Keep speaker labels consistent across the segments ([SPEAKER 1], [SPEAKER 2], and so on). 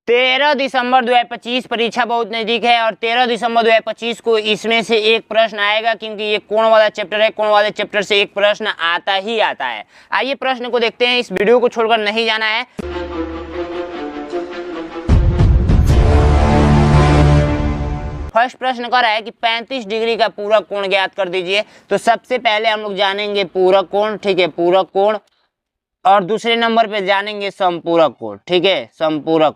[SPEAKER 1] 13 दिसंबर 2025 परीक्षा बहुत नजदीक है और 13 दिसंबर 2025 को इसमें से एक प्रश्न आएगा, क्योंकि ये कोण वाला चैप्टर है। कोण वाले चैप्टर से एक प्रश्न आता ही आता है। आइए प्रश्न को देखते हैं, इस वीडियो को छोड़कर नहीं जाना है। फर्स्ट प्रश्न कर रहा है कि 35 डिग्री का पूरक कोण ज्ञात कर दीजिए। तो सबसे पहले हम लोग जानेंगे पूरक कोण, ठीक है, पूरक कोण, और दूसरे नंबर पे जानेंगे समपूरक कोण, ठीक है, समपूरक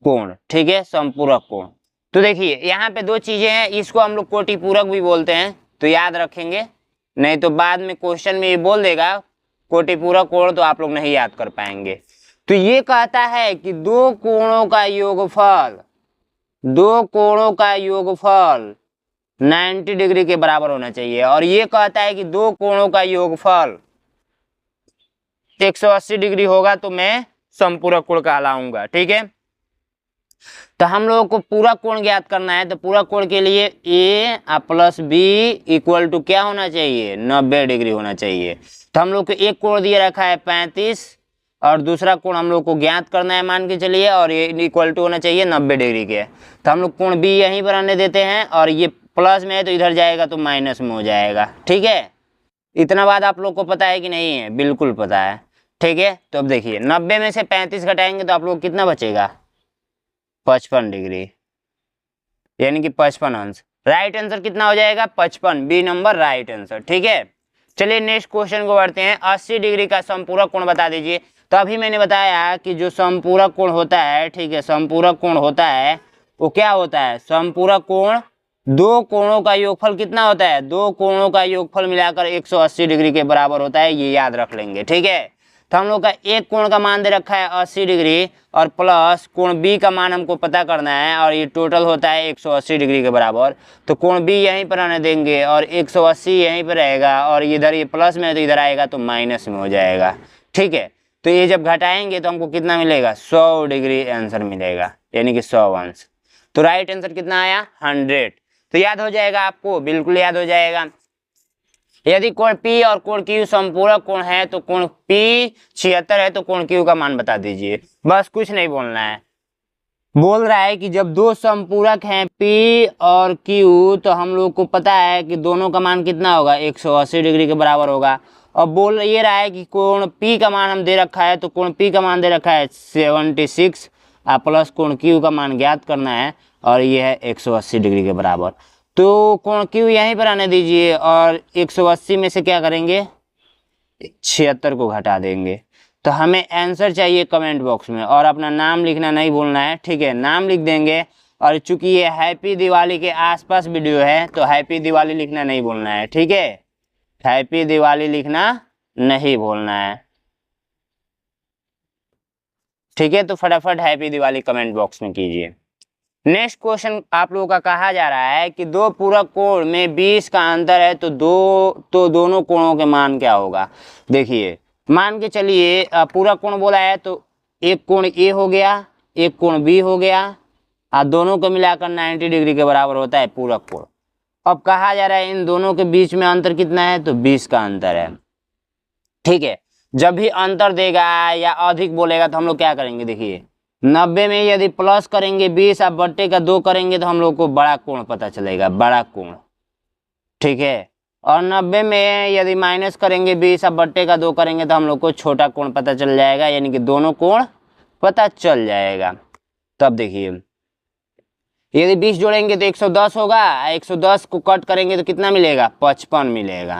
[SPEAKER 1] कोण, ठीक है, समपूरक कोण। तो देखिए यहाँ पे दो चीजें हैं, इसको हम लोग कोटि पूरक भी बोलते हैं, तो याद रखेंगे, नहीं तो बाद में क्वेश्चन में ये बोल देगा कोटि पूरक कोण, तो आप लोग नहीं याद कर पाएंगे। तो ये कहता है कि दो कोणों का योगफल 90 डिग्री के बराबर होना चाहिए, और ये कहता है कि दो कोणों का योगफल 180 डिग्री होगा तो मैं समपूरक कोण कहलाऊंगा, ठीक है। तो हम लोगों को पूरक कोण ज्ञात करना है, तो पूरक कोण के लिए a plus B equal to क्या होना चाहिए, 90 डिग्री होना चाहिए। तो हम लोग को एक कोण दिया रखा है 35 और दूसरा कोण हम लोग को ज्ञात करना है, मान के चलिए, और ये इक्वल टू होना चाहिए 90 डिग्री के। तो हम लोग कोण बी यहीं पर आने देते हैं, और ये प्लस में है तो इधर जाएगा तो माइनस में हो जाएगा, ठीक है। इतना बात आप लोग को पता है कि नहीं है? बिल्कुल पता है, ठीक है। तो अब देखिए 90 में से 35 घटाएंगे तो आप लोग कितना बचेगा, 55 डिग्री, यानी कि 55 अंश। राइट आंसर कितना हो जाएगा, 55, बी नंबर राइट आंसर, ठीक है। चलिए नेक्स्ट क्वेश्चन को बढ़ते हैं। 80 डिग्री का समपूरक कोण बता दीजिए। तो अभी मैंने बताया कि जो समपूरक कोण होता है, ठीक है, समपूरक कोण होता है वो क्या होता है, समपूरक कोण दो कोणों का योगफल कितना होता है, दो कोणों का योगफल मिलाकर 180 डिग्री के बराबर होता है, ये याद रख लेंगे, ठीक है। तो हम लोग का एक कोण का मान दे रखा है 80 डिग्री और प्लस कोण बी का मान हमको पता करना है, और ये टोटल होता है 180 डिग्री के बराबर। तो कोण बी यहीं पर आने देंगे और 180 यहीं पर रहेगा, और इधर ये प्लस में है तो इधर आएगा तो माइनस में हो जाएगा, ठीक है। तो ये जब घटाएंगे तो हमको कितना मिलेगा, 100 डिग्री आंसर मिलेगा, यानी कि 100 अंश। तो राइट आंसर कितना आया, 100। तो याद हो जाएगा आपको, बिल्कुल याद हो जाएगा। यदि कोण P और कोण Q समपूरक कोण है तो कोण P 76 है तो कोण Q का मान बता दीजिए। बस कुछ नहीं बोलना है। बोल रहा है कि जब दो समपूरक हैं P और Q तो हम लोग को पता है कि दोनों का मान कितना होगा, 180 डिग्री के बराबर होगा। और बोल ये रहा है कि कोण P का मान हम दे रखा है, तो कोण P का मान दे रखा है 76 प्लस कोण Q का मान ज्ञात करना है, और ये है 180 डिग्री के बराबर। तो कोण Q यहीं पर आने दीजिए और 180 में से क्या करेंगे, 76 को घटा देंगे। तो हमें आंसर चाहिए कमेंट बॉक्स में, और अपना नाम लिखना नहीं भूलना है, ठीक है, नाम लिख देंगे। और चूंकि ये हैप्पी दिवाली के आसपास वीडियो है तो हैप्पी दिवाली लिखना नहीं भूलना है, ठीक है, हैप्पी दिवाली लिखना नहीं भूलना है, ठीक है। तो फटाफट हैप्पी दिवाली कमेंट बॉक्स में कीजिए। नेक्स्ट क्वेश्चन आप लोगों का कहा जा रहा है कि दो पूरक कोण में 20 का अंतर है तो दोनों कोणों के मान क्या होगा। देखिए मान के चलिए पूरक कोण बोला है तो एक कोण A हो गया, एक कोण B हो गया, और दोनों को मिलाकर 90 डिग्री के बराबर होता है पूरक कोण। अब कहा जा रहा है इन दोनों के बीच में अंतर कितना है, तो 20 का अंतर है, ठीक है। जब भी अंतर देगा या अधिक बोलेगा तो हम लोग क्या करेंगे, देखिए 90 में यदि प्लस करेंगे 20 आप बट्टे का 2 करेंगे तो हम लोग को बड़ा कोण पता चलेगा, बड़ा कोण, ठीक है। और 90 में यदि माइनस करेंगे 20 आप बट्टे का 2 करेंगे तो हम लोग को छोटा कोण पता चल जाएगा, यानी कि दोनों कोण पता चल जाएगा। तब देखिए यदि 20 जोड़ेंगे तो 110 होगा, 110 को कट करेंगे तो कितना मिलेगा, 55 मिलेगा।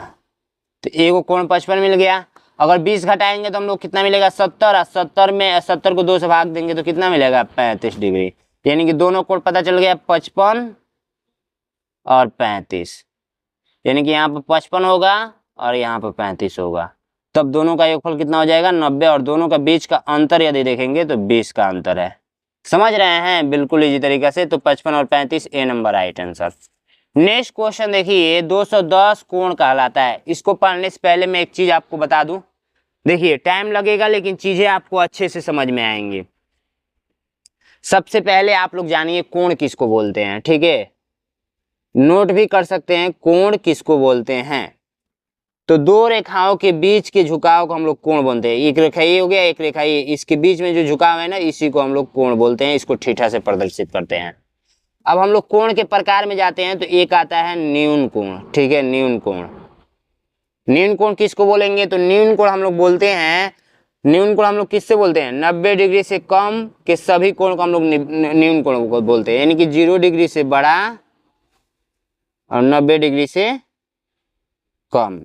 [SPEAKER 1] तो एगो कोण 55 मिल गया। अगर 20 घटाएंगे तो हम लोग कितना मिलेगा, 70, और 70 में 70 को 2 से भाग देंगे तो कितना मिलेगा, 35 डिग्री, यानी कि दोनों कोण पता चल गया, 55 और 35, यानी कि यहाँ पर 55 होगा और यहाँ पर 35 होगा। तब दोनों का योगफल कितना हो जाएगा, 90, और दोनों का बीच का अंतर यदि देखेंगे तो 20 का अंतर है। समझ रहे हैं, बिल्कुल इसी तरीके से। तो 55 और 35 A number right answer. Next question देखिए, 210 कोण कहलाता है। इसको पढ़ने से पहले मैं एक चीज आपको बता दूं, देखिए टाइम लगेगा लेकिन चीजें आपको अच्छे से समझ में आएंगी। सबसे पहले आप लोग जानिए कोण किसको बोलते हैं, ठीक है, नोट भी कर सकते हैं कोण किसको बोलते हैं। तो दो रेखाओं के बीच के झुकाव को हम लोग कोण बोलते हैं। एक रेखा ये हो गया, एक रेखा ये, इसके बीच में जो झुकाव है ना, इसी को हम लोग कोण बोलते हैं। इसको थीटा से प्रदर्शित करते हैं। अब हम लोग कोण के प्रकार में जाते हैं, तो एक आता है न्यून कोण। ठीक है, न्यून कोण। न्यून कोण किसको बोलेंगे? तो न्यून कोण हम लोग बोलते हैं, न्यून कोण हम लोग किससे बोलते हैं? 90 डिग्री से कम के सभी कोण को हम लोग न्यून कोण को बोलते हैं। यानी कि 0 डिग्री से बड़ा और 90 डिग्री से कम,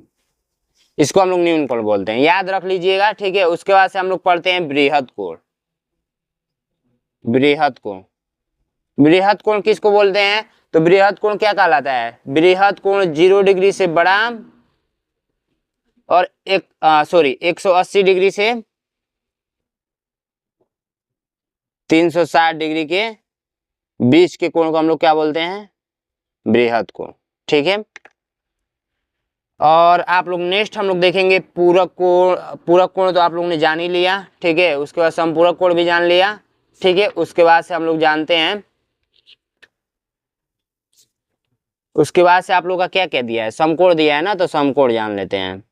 [SPEAKER 1] इसको हम लोग न्यून कोण बोलते हैं। याद रख लीजिएगा। ठीक है, उसके बाद से हम लोग पढ़ते हैं बृहद कोण। बृहद कोण, बृहद कोण किसको बोलते हैं? तो बृहद कोण क्या कहलाता है? बृहद कोण 0 डिग्री से बड़ा और 180 डिग्री से 360 डिग्री के बीच के कोण को हम लोग क्या बोलते हैं? बृहद कोण। ठीक है, और आप लोग नेक्स्ट हम लोग देखेंगे पूरक कोण। पूरक कोण तो आप लोगों ने जान ही लिया। ठीक है, उसके बाद समपूरक कोण भी जान लिया। ठीक है, उसके बाद से हम लोग जानते हैं, उसके बाद से आप लोग का क्या क्या दिया है? समकोण दिया है ना, तो समकोण जान लेते हैं।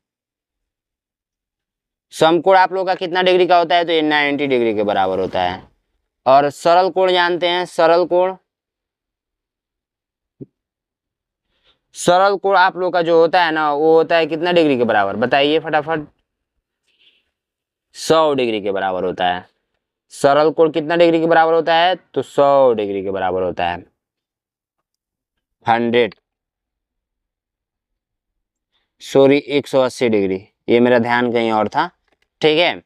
[SPEAKER 1] समकोण आप लोग का कितना डिग्री का होता है? तो ये 90 डिग्री के बराबर होता है। और सरल कोण जानते हैं। सरल कोण, सरल कोण आप लोग का जो होता है ना, वो होता है कितना डिग्री के बराबर? बताइए फटाफट। 100 डिग्री के बराबर होता है। सरल कोण कितना डिग्री के बराबर होता है? तो 100 डिग्री के बराबर होता है। 180 डिग्री, ये मेरा ध्यान कहीं और था। ठीक है,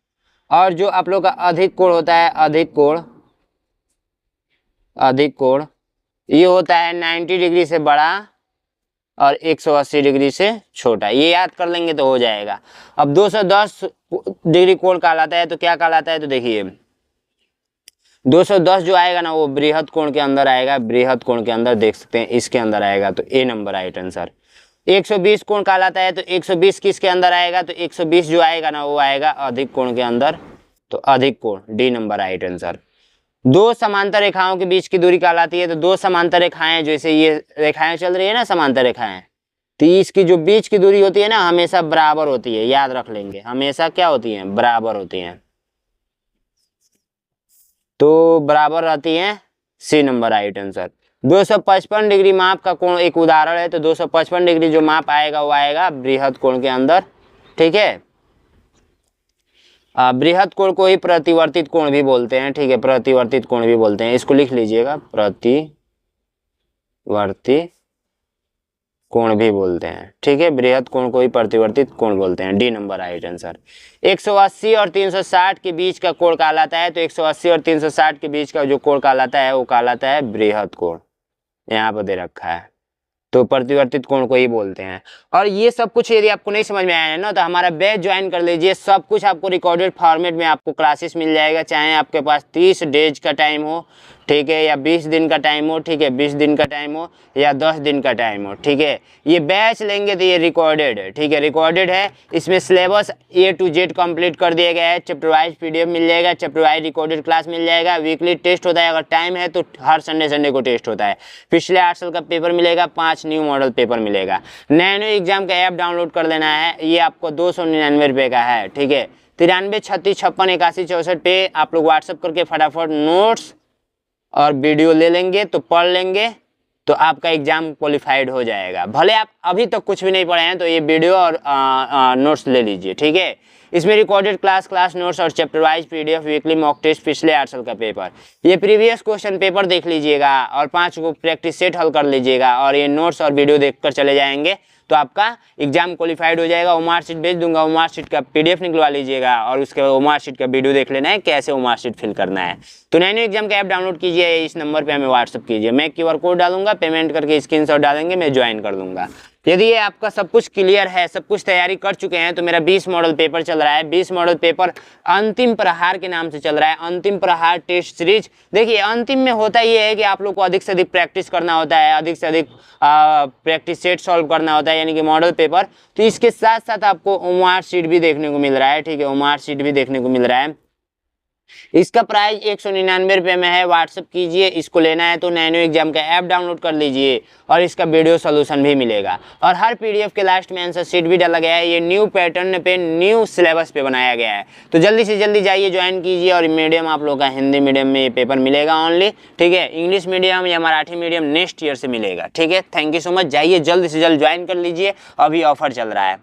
[SPEAKER 1] और जो आप लोग का अधिक कोण होता है, अधिक कोण, अधिक कोण ये होता है 90 डिग्री से बड़ा और 180 डिग्री से छोटा। ये याद कर लेंगे तो हो जाएगा। अब 210 डिग्री कोण कहलाता है, तो क्या कहलाता है? तो देखिए 210 जो आएगा ना, वो बृहद कोण के अंदर आएगा। बृहद कोण के अंदर देख सकते हैं, इसके अंदर आएगा। तो ए नंबर राइट आंसर। 120 कोण कहलाता है, तो 120 किसके अंदर आएगा? तो 120 जो आएगा ना, वो आएगा अधिक कोण के अंदर। तो अधिक कोण, डी नंबर राइट आंसर। दो समांतर रेखाओं के बीच की दूरी कहलाती है। तो दो समांतर रेखाएं, जैसे ये रेखाएं चल रही है ना, समांतर रेखाएं, तो इसकी जो बीच की दूरी होती है ना, हमेशा बराबर होती है। याद रख लेंगे, हमेशा क्या होती है? बराबर होती है। तो बराबर रहती है, C number right answer. 255 degree माप का कोण एक उदाहरण है। तो 255 डिग्री जो माप आएगा, वो आएगा बृहद कोण के अंदर। ठीक है, बृहद कोण को ही प्रतिवर्तित कोण भी बोलते हैं। ठीक है, प्रतिवर्तित कोण भी बोलते हैं। इसको लिख लीजिएगा, प्रतिवर्ती कोण भी बोलते हैं। ठीक है, बृहद कोण को ही प्रतिवर्तित कोण बोलते हैं। D number right answer. 180 और 360 के बीच का कोण कहलाता है। तो 180 और 360 के बीच का जो कोण कहलाता है, वो कहलाता है बृहद कोण। यहाँ पर दे रखा है, तो प्रतिवर्तित कोण को ही बोलते हैं। और ये सब कुछ यदि आपको नहीं समझ में आया है ना, तो हमारा बैच ज्वाइन कर लीजिए। सब कुछ आपको रिकॉर्डेड फॉर्मेट में आपको क्लासेस मिल जाएगा। चाहे आपके पास 30 डेज का टाइम हो, ठीक है, या 20 दिन का टाइम हो, ठीक है, 20 दिन का टाइम हो या 10 दिन का टाइम हो। ठीक है, ये बैच लेंगे तो ये रिकॉर्डेड है। ठीक है, रिकॉर्डेड है। इसमें syllabus A to Z complete कर दिया गया है। चैप्टर वाइज PDF मिल जाएगा, चैप्टर वाइज रिकॉर्डेड क्लास मिल जाएगा। वीकली टेस्ट होता है, अगर टाइम है तो हर संडे को टेस्ट होता है। पिछले 8 साल का पेपर मिलेगा, 5 न्यू मॉडल पेपर मिलेगा। नैनो एग्जाम का ऐप डाउनलोड कर लेना है। ये आपको 299 रुपये का है। ठीक है, 93 36 56 81 64 पे आप लोग व्हाट्सअप करके फटाफट नोट्स और वीडियो ले लेंगे, तो पढ़ लेंगे, तो आपका एग्जाम क्वालिफाइड हो जाएगा। भले आप अभी तक कुछ भी नहीं पढ़े हैं, तो ये वीडियो और नोट्स ले लीजिए। ठीक है, इसमें रिकॉर्डेड क्लास नोट्स और chapter wise PDF, weekly mock test, पिछले 8 साल का पेपर, ये प्रीवियस क्वेश्चन पेपर देख लीजिएगा और 5 को प्रैक्टिस सेट हल कर लीजिएगा। और ये नोट्स और वीडियो देखकर चले जाएंगे, तो आपका एग्जाम क्वालिफाइड हो जाएगा। वो मार्कशीट भेज दूंगा, वो मार्कशीट का PDF निकलवा लीजिएगा और उसके वो मार्कशीट का वीडियो देख लेना है, कैसे वो मार्कशीट फिल करना है। तो नैनो एग्जाम का ऐप डाउनलोड कीजिए, इस नंबर पे हमें व्हाट्सअप कीजिए। मैं QR कोड डालूंगा, पेमेंट करके स्क्रीनशॉट डालेंगे, मैं ज्वाइन कर दूंगा। यदि ये आपका सब कुछ क्लियर है, सब कुछ तैयारी कर चुके हैं, तो मेरा 20 मॉडल पेपर चल रहा है। 20 मॉडल पेपर अंतिम प्रहार के नाम से चल रहा है। अंतिम प्रहार टेस्ट सीरीज। देखिए, अंतिम में होता ये है कि आप लोग को अधिक से अधिक प्रैक्टिस करना होता है, अधिक से अधिक प्रैक्टिस सेट सॉल्व करना होता है, यानी कि मॉडल पेपर। तो इसके साथ साथ आपको मार्कशीट भी देखने को मिल रहा है। ठीक है, मार्कशीट भी देखने को मिल रहा है। इसका प्राइस 199 रुपये में है। व्हाट्सअप कीजिए, इसको लेना है तो नैनो एग्जाम का ऐप डाउनलोड कर लीजिए और इसका वीडियो सोल्यूशन भी मिलेगा। और हर पीडीएफ के लास्ट में आंसर शीट भी डाला गया है। ये न्यू पैटर्न पे, न्यू सिलेबस पे बनाया गया है। तो जल्दी से जल्दी जाइए, ज्वाइन कीजिए। और मीडियम आप लोग का हिंदी मीडियम में ये पेपर मिलेगा ओनली, ठीक है। इंग्लिश मीडियम या मराठी मीडियम नेक्स्ट ईयर से मिलेगा, ठीक है। Thank you so much. जाइए जल्द से जल्द ज्वाइन कर लीजिए, अभी ऑफर चल रहा है।